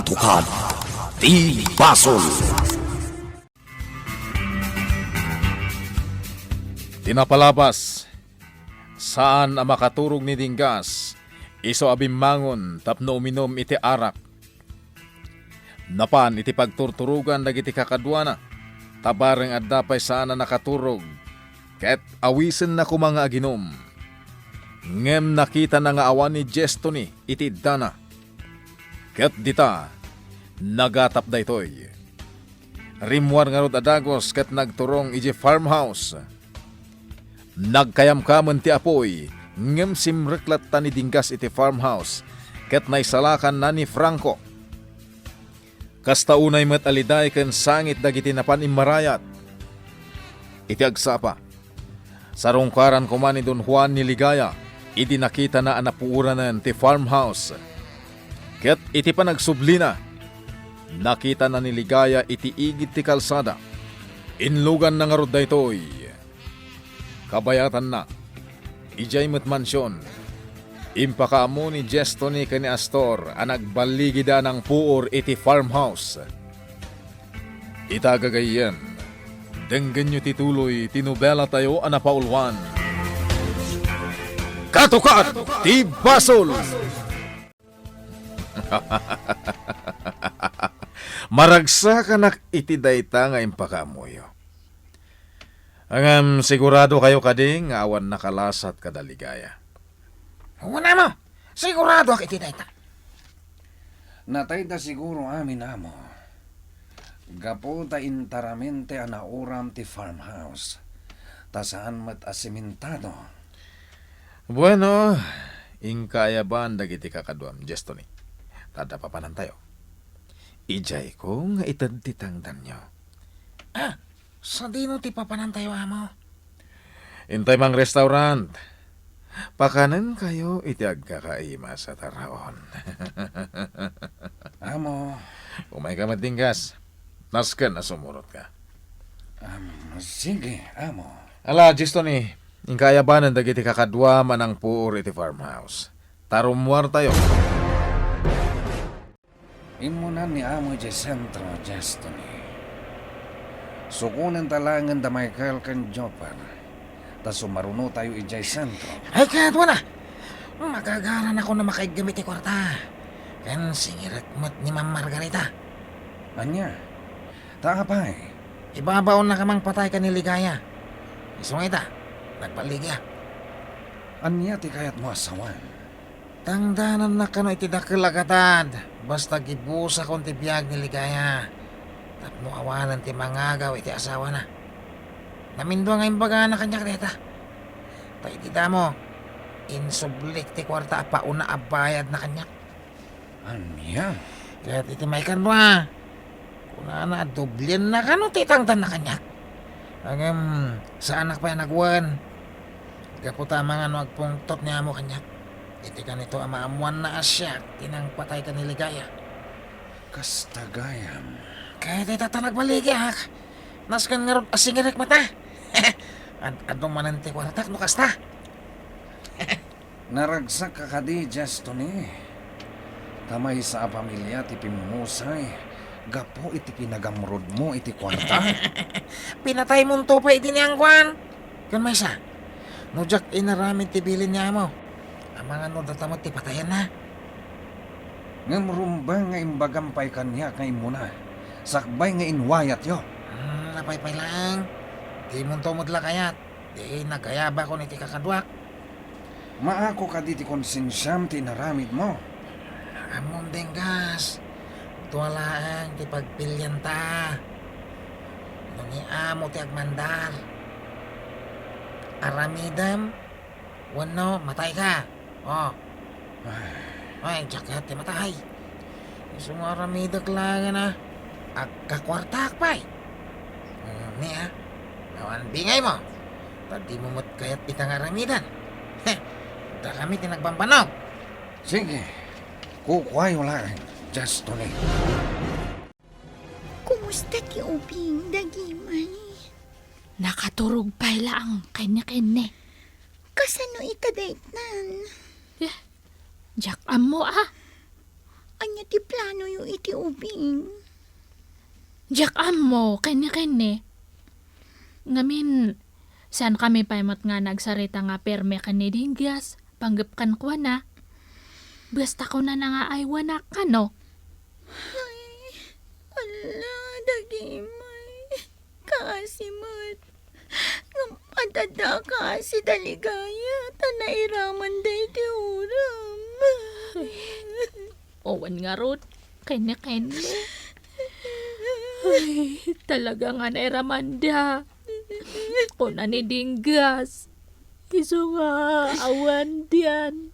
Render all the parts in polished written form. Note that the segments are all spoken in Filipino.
Katukad di Basol. Tinapalabas, saan ang makaturog ni Dinggas, iso abimmangon tapno uminom iti arak. Napan iti pagturturugan dagiti kakadwana, tabareng addapay saan na nakaturog, ket awisen na kumanga aginom. Ngem nakita na nga awan ni Jestoni iti dana. Ket dita, nagatap da itoy. Rimwar nga rod adagos ket nagturong iti farmhouse. Nagkayamkaman ti apoy, ngem simreklat ta ni Dinggas iti farmhouse, ket naisalakan na ni Franco. Kasta unay met aliday ken sangit dagiti napan immarayat. Iti agsapa, sarungkaran kuman ni Don Juan ni Ligaya, iti nakita na anapuuranan ti farmhouse. Ket iti panagsublina, nakita na ni Ligaya iti igid ti kalsada. Inlugan na nga rod daytoy. Kabayatan na, ijay met mansyon. Impakaamo ni Jestoni kani Astor ang nagbaligida ng puor iti farmhouse. Itagagayan, denggan nyo tituloy tinubela tayo anapaulwan. Katukad ti Basol! Maragsa ka nak iti dayta nga impakamoyo. Angam sigurado kayo kading nga awan nakalasat kadaligaya. Una mo, sigurado ako ititayta. Natay da siguro amin amo. Gapo ta intaramente anauram ti farmhouse. Ta saan mat asimintado. Bueno, ingkayaban dagiti kakaduam, Jestoni. Tada papanan tayo. Ijay ko nga itadtitang danyo. Sa dino ti papanan tayo, amo? Intay mang restaurant. Pakanan kayo iti agkakaima sa taraon. Amo, Umay ka matinggas. Nasken na sumurot ka. sige, amo. Ala, Jestoni, ingkayabanan dagiti kakadwa manang puor iti farmhouse. Tarumwar tayo. Imunan ni amo iti sentro, Destiny. Sukunan talangan da Michael kan Jopar. Ta sumaruno tayo ijay sentro. Ay, kahit wala. Magagaran ako na makaigamit ti kwarta. Kan singirat mo't ni Ma'am Margarita. Anya, ta apay. Ibabaon na kamang patay ka ni Ligaya. Isungay ta, nagpaligya. Anya ti kayat mo asawan. Tangdanan na kano iti dakilagatan. Basta gibusa kong ti biyag ni Ligaya. Tapno awanan ti mangagaw iti asawa na. Namindo nga imbaga na kanya kreta. Tay ti damo, insublik ti kwarta pauna abayad na kanya. Anya? Kaya iti may kanwa. Kuna na dublin na kano ti tangtan na kanya. Agam, sa anak pa yan nagwan. Kaputa mga agpungtot niya mo kanya. Iti kanito amaamuan na asya, tinang patay ka ni Ligaya. Kastagayam. Kaya ti tatanag baligyak. Naskan nga ron asingirik mata. Adong mananti kwartak no kasta. Naragsak ka kadi, Destiny. Tamay sa pamilya ti pimusay. Gapo iti pinagamrod mo iti kwarta. Pinatay mong tupa iti niyang kwan. Kan may isa. Nujak inaramid ti bilin niya mo. Ang mga nudatamot ti patayan na. Ngamrumbang nga imbagampay kanya kay muna. Sakbay nga inwayat yo. Napaypay lang. Di mong tumudla kayat. Di nagkayaba ko niti kakadwak. Maako ka di ti konsensyam ti naramid mo. Amon denggas. Tuwalaan ti pagpilyan ta. Nungi amo ti agmandar. Aramidam. Wano, matay ka. Oh. Ay, jakat ti matay. Isong aramidag lang na. Agkakwartak pa'y. Niya, nawan bingay mo. Tadi mo mo't kayat itang aramidan. Heh, da kami tinagpampanog. Sige, kukwayo lang, Destiny. Kumusta ti ubing dagimay? Nakaturog pa lang kanya-kanya. Kasano itadaytnan? Jak amo Anya ti plano yung iti ubing. Jak amo, kene. Ngamin, saan kami paimot nga nagsarita nga perme kan ni Dinggas, panggap kan ko na. Basta ko na nga ay wanak ka, no? Ala, dagimay. Kasimot. Ngapadada ka si Daligaya. Tanairaman day ti uram. Owan nga rod, kene. Ay, talaga nga nairamanda. Kuna ni Dinggas. Iso nga, awan diyan.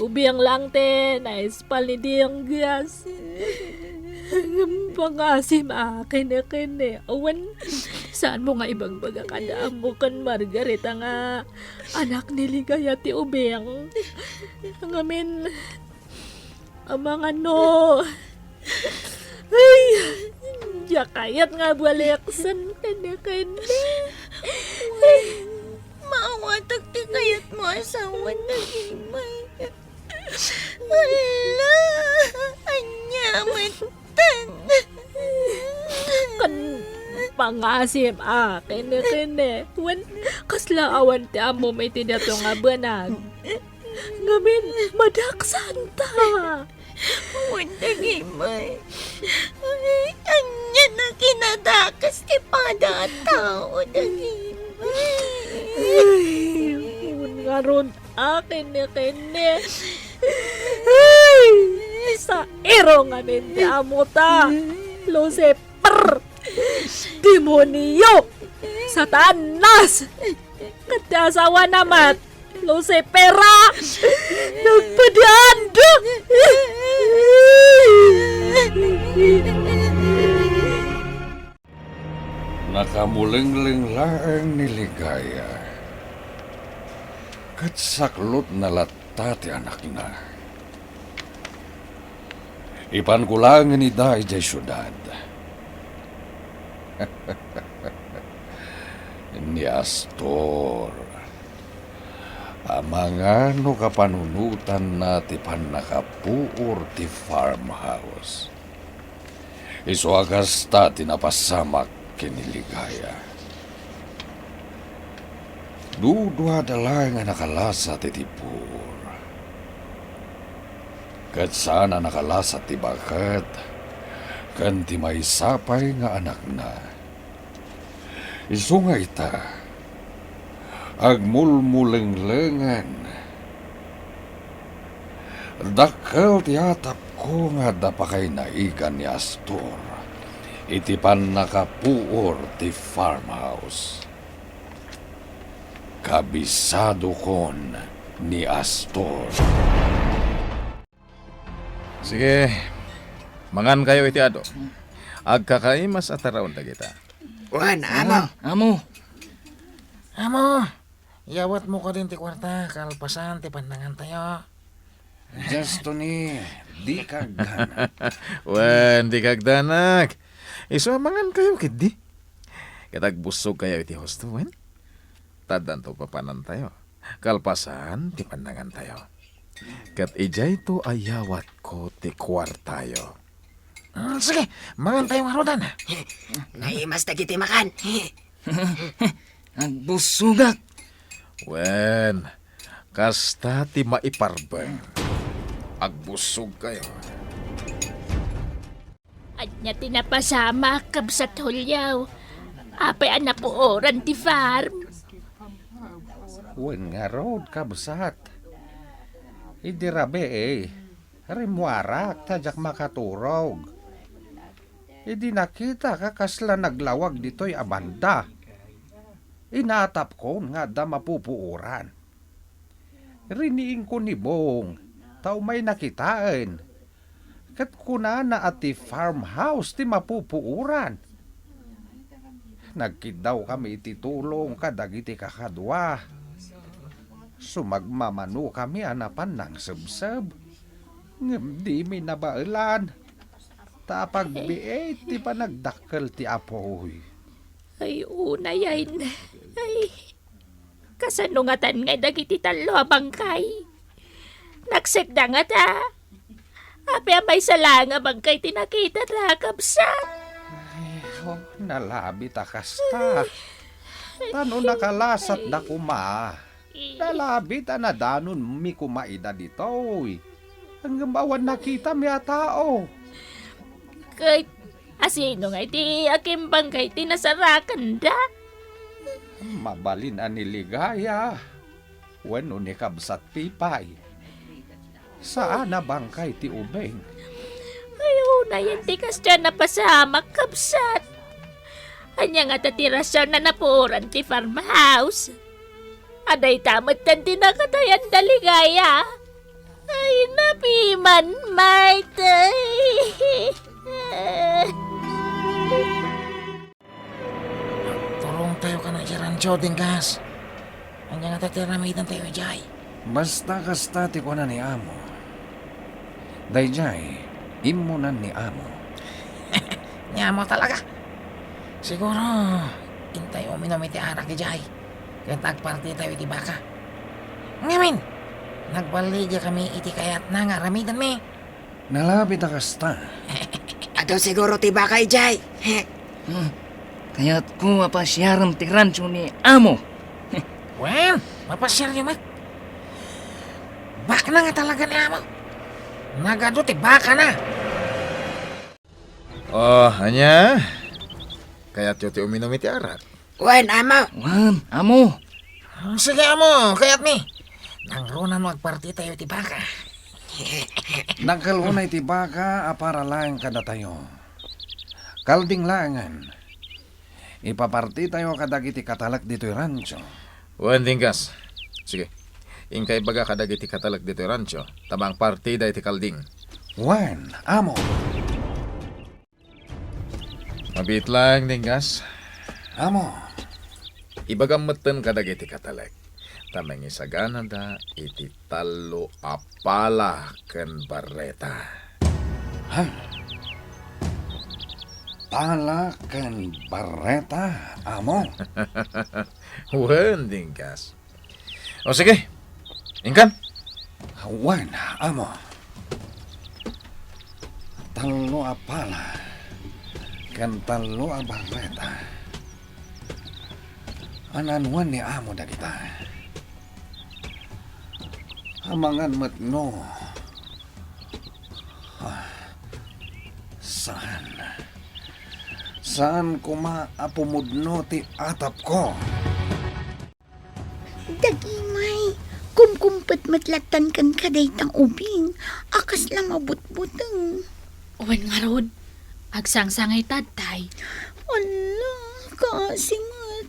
Ubiyang lang naispal ni Dinggas. Pangasim akin. Awan, saan mo nga ibagbaga kada mo kan Margarita nga anak ni Ligaya ti Ubiyang. Ngamin, amang ano. Ay, jakayat nga baleksan kene. Maawatag ti kayat mo asawan na himay. Ala, anya matan. Kan pangasim kene. Wen kasla awan ti amo may tidato nga banag. Ngamin, madaksan ta. Wanda himay. Ay, anya na kinadakas ti pada tao dagimay. Ay, nga ron kene. Ay, sa ero nga ti amo ta. Lucifer, demonyo, satanas, kati asawa namat, Lucifera, nagpadando. Nakamulingling laeng ni Ligaya. Kat saklot na latta ti anak na. Ipan ko lang ni Day jay syudad. Ni Astor. Amanga no kapanunutan na ti panakapuor ti farmhouse. Iso agas ta tinapasamak kiniligaya. Dudwa dalay nga nakalasa ti tipur. Kat sana nakalasa ti bakat, kan ti may sapay nga anak na. Iso nga ita, agmulmulenglengan. Dakkel ti atap ko nga dapakay naigan ni Astor. Iti pan nakapuor ti farmhouse. Kabisado kon ni Astor. Sige, mangan kayo iti ado. Agkakaimas at around na kita. Wan, amo. Amo, yawat mo ka din ti kwarta, kalpasan ti pandangan tayo. Justo ni, di kagana. Wen, di kagdanak. Iso mangan kayo kidi. Katagbusog kayo iti hosto, wen. Tadan to papanan tayo. Kalpasan ti pandangan tayo. Kat ijay to ayawat ko ti kwartayo. Sige, mangan tayo nga rodan. Naimas na kiti makan. Nagbusugak. Wen, kasta ti maiparbeng. Agbusog kayo. At niya tinapasama kabsat hulyaw. Apay anapuoran ti farm. Wen nga road kabsat. Idi rabe Rimwarak tajak makaturog. Idi nakita ka kasla naglawag dito'y abanda. Inatap ko nga da mapupuuran. Riniing ko ni Bong, tao may nakitain. Kat kuna na ati farmhouse ti mapupuuran. Nagkidaw kami iti tulong kadagiti kakadwa. Sumagmamano kami anapan ng sebseb. Ngem di mi nabailan. Tapag biet ti panagdakkel ti apoy. Ay, una yan. Ay, kasanungatan nga dagiti talo bangkay. Nagsekda nga ta. Api abay sala nga bangkay tinakita na kabsat. Oh, nalabi ta kasta. Tano nakalasat da kuma. Nalabi ta na danon mi kumaida dito. Hanggang bawan nakita mi a tao. Kay asino nga iti aking bangkay tinasarakan da. Mabalin ani ligaya. Wano ni kabsat pipay. Saan na bangkay ti ubeng? Ayaw na yan ti kasya na pasamak kabsat. Anya nga tatirasyon na napuuran ti farmhouse. Aday tamat tan tinakatayan daligaya. Ay napiman maitay. Turong tayo ka na si Rancho, Dinggas. Anya nga tatiramitan tayo, Jay. Basta kasta ti ko na ni amo. Dayjay, imunan ni amo. Nya mo talaga. Siguro, intay uminom iti arak ni Jay. Kaya tagparti tayo iti baka. Ngamin, nagbaligya kami iti kayat na nga ramidan mi. Nalabi ta kasta. Ado siguro tiba kay Jay. Kaya't ko mapasyaram ti rancho ni amo. Well, mapasyal yung mat. Baka na nga talaga ni Amo. Nagado ti baka na. Oh, anya? Kaya't yote uminom iti arak. Wan, amo. Wan, amo. Sige, Amo, kayat mi. Nangrunan magparti tayo ti baka. Nagkalunay ti baka apara lang kada tayo. Kalding langan. Ipaparti tayo kadagiti katalak dito'y rancho. Wan Dinggas. Sige. Ingkay baga kadagiti katalak dito rancho. Tabang partida iti kalding. Wan, amo. Mabit lang, Dinggas. Amo. Ibagamatan kadagiti katalak. Tamang isagana da iti talo apala ken barreta. Ha? Pala kan barreta, amo. Wan Dinggas. O sige. Ingkan. Wan, amo. Talo apala. Kan talo a barreta. Ananuan ni amo da kita. Amangan matno. Saan? Saan ko maapumudno ti atap ko? Dagimay. Kumkumpet matlatan kan kadaytang ubing. Akas lang mabutbuteng. Uwan nga rod. Agsangsangay tatay. Wala, kaasingat.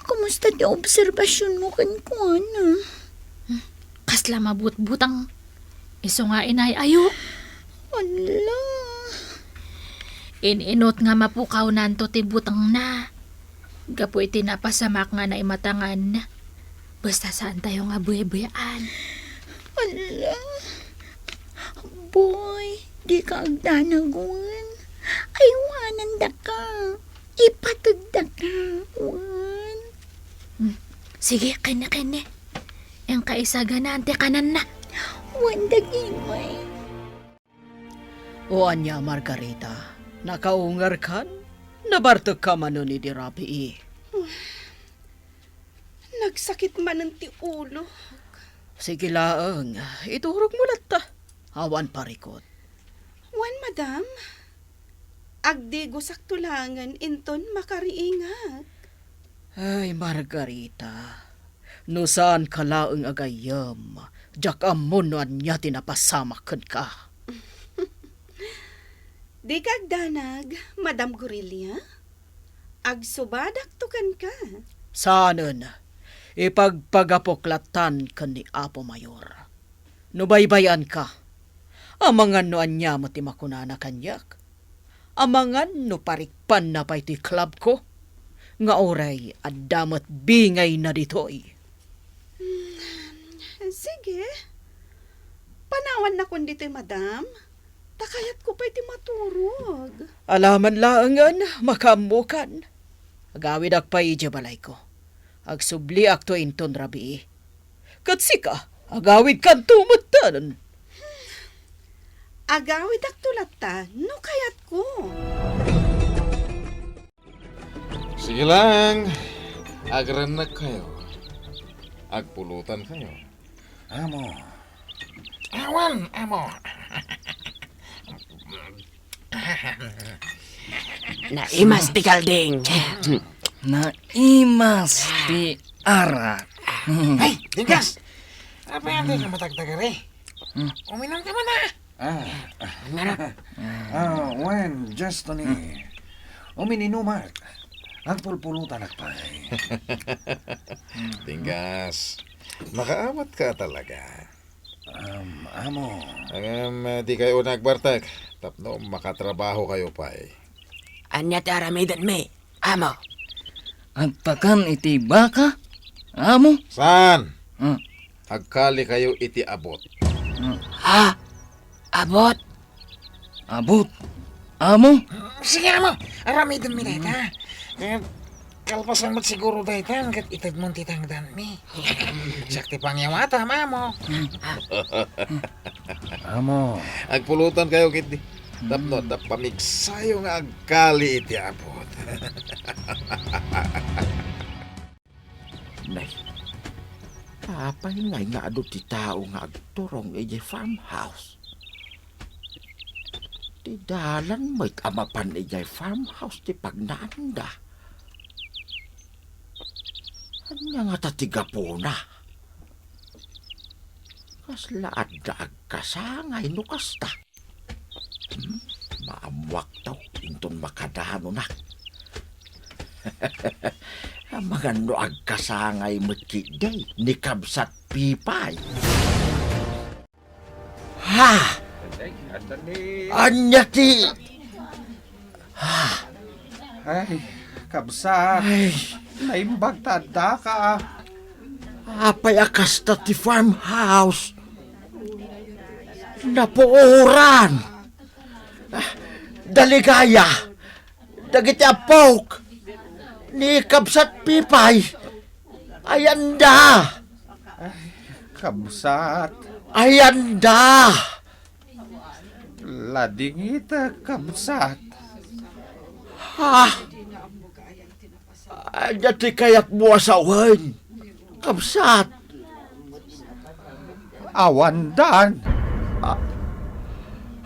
Kumusta di obserbasyon mo kan kuana? Kasla mabut-butang. Iso nga inay ayo. Wala. Ininot nga mapukaw nanto ti butang na. Gapo iti napasamak nga na imatangan. Basta saan tayo nga buya-buyaan. Wala. Boy, di ka agdanagon. Aywanan da ka. Ipatag da ka. Wan. Sige, kanya-kanya. Yang kaisaga na ante kanan na. Wan dagimay. O anya, Margarita, nakaungar kan? Nabartag ka man ni di Rabi. Nagsakit man ang ti ulo. Sige laang, iturog mo lata. Awan parikot. Wan, madam. Agdi gusak tulangan inton makariingat. Ay, Margarita, no saan ka laang agayam, jak amon no anya tinapasamakan ka. Di kagdanag, Madam Gorilla. Agsubadak tukan ka. Saanan, ipagpagapoklatan ka ni Apo Mayor. No baybayan ka, amangan no anya mati makunana kanyak. Amangan no parikpan na pa iti club ko. Nga oray, adamat bingay na ditoy. Sige. Panawan na kundi dito'y madam. Takayat ko pa iti maturog. Alaman laangan, makamukan. Agawid ak pa iti balay ko. Agsubli akto inton rabi. Katsika, agawid kan tumatan. Agawid ak tulata, no kayat ko. Sige lang. Agranak kayo. Agpulutan kayo. Amo. Awan, amo. Naimas ti kalding. Naimas ti arak. Ay, Dinggas! Apa yang ka matagtagar eh? Uminom ka man na. Wen, just ni. Umininumat. Agpulpulutan akpay. Tinggas. Makaawat ka talaga. Amo. Di kayo nagbartag. Tapno makatrabaho kayo pa eh. Anya ti aramidan me. Amo. Agpakan iti baka? Amo? San? Hmm. Agkali kayo iti abot. Ha? Abot? Abot? Amo? Sige amo, aramidan mi dayta. Kalpasan mo't siguro dayta, kat itad mong titangdan mi. Sakti pangyawata, mamo. Amo. Agpulutan kayo kiti. Tapno, pamigsayo nga agkali iti abot. Nay, apay nga ado ti tao nga agturong iti farmhouse. Ti dalan mo'y amapan iti farmhouse ti pagnanda. Anya nga tatiga po na. Kaslaad da agkasangay no kasta. Maamwak daw, inton makadano na. Ang mga no agkasangay makiday, ni Kabsat Pipay. Ha! Anya ti! Ay, kabsat. Ay, Naimbag tada ka. apay akasta ti farmhouse. Napuuran. Daligaya. Dagiti apok. Ni Kabsat Pipay. Ayanda. Kabsat. Ayanda. Ladingita, kabsat. Ha? Dati kayak buwasawan. Kabsat. Awandan.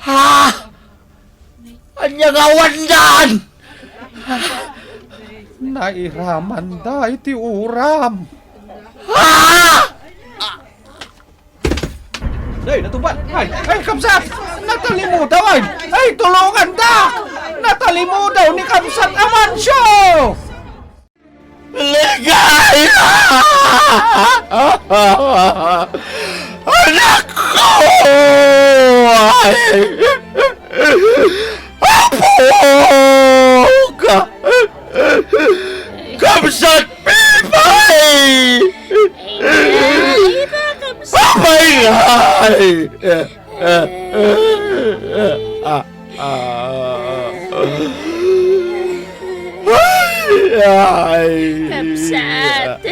Ha? Anyang awandan. Nairaman da iti uram. Ha? Ay, natumban. Ay, kabsat. Natalimudaw. Ay, tulungan da. Natalimudaw ni kabsat Amancio. Ligaya! Anak ko! Ay! Apog! Kabsat Pipay! Apay ngay! Ay! Kabsat.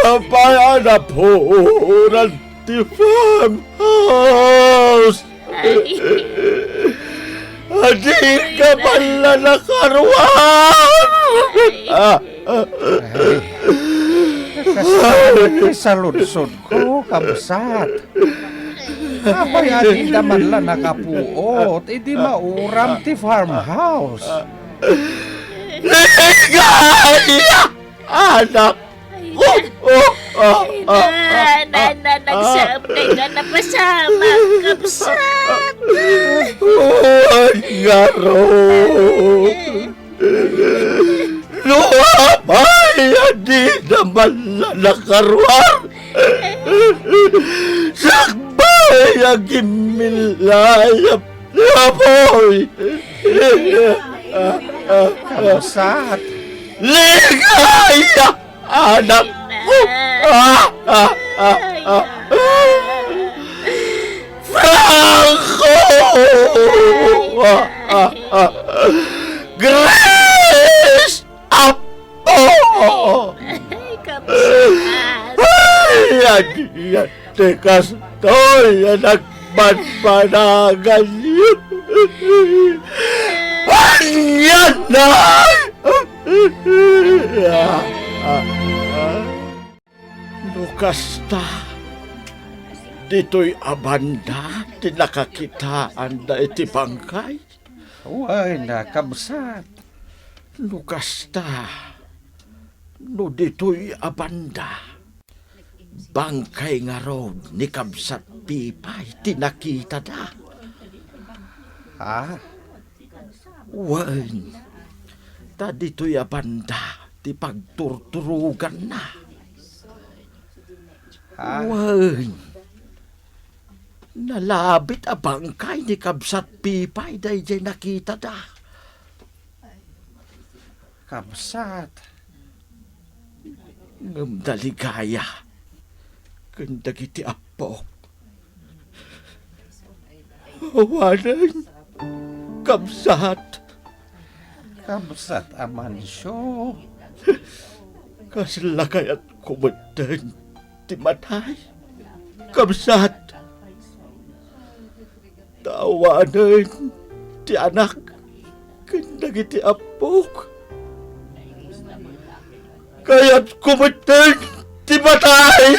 Apay anak po ng farmhouse! Adi ka pala nakaruan! Kasama sa lunsod ko, kabsat. Apay adi naman lang nakapuot, hindi mauram ti farmhouse. Ligaya! Anak ko! Nagsabay ka na pasama, kabsat. Ngaro! Luwapay! Adi naman na nakaruan! Sakbay ang gimilayap na boy! Kabsat. Ligaya! Anak ko! Franco! Grace! Apo! Kabsat. Ay, yan, tekas to'y anak Panagan yun. Yan na! Lukas ta. Dito'y abanda, tinakakitaan na iti bangkay. Uy, nakabsat. Lukas ta. No dito'y abanda. Bangkay nga road ni Kabsat Pipay, tinakita da. Ha? Wan, ta dito'y abanda, ti pagturturugan na. Ha? Wan, nalabit a bangkay ni Kabsat Pipay, dahil nakita da. Kabsat. Ngam daligaya, kandag iti apok. Awanan, Kabsat. Kabsat amansyo. Kasla kaya't kumatan ti matay. Kabsat. Tawanan ti anak. Kandag iti apok. Kaya't kumatan ti matay.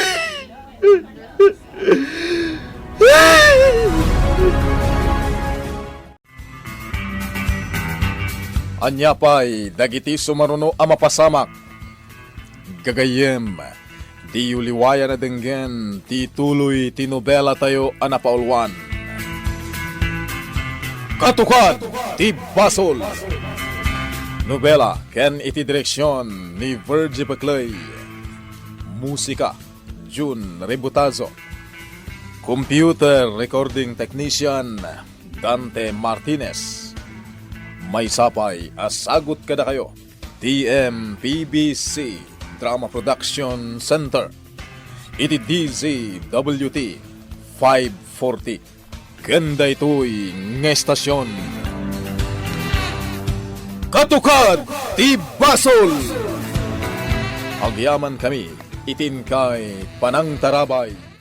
Anya pa'y dagiti sumaruno a mapasamak. Gagayem, di uliwaya na denggen, ti tuloy ti nobela tayo a napaulwan. Katukad, ti Basol. Nobela, ken iti direksyon ni Virgie Baclay. Musika, June Rebutazo. Computer recording technician, Dante Martinez. May sapay, asagot kada kayo. TMPBC Drama Production Center. Iti DZWT 540. Ganda ito'y ngestasyon. Katukad ti Basol. Agyaman kami, itin kay Panang Tarabay.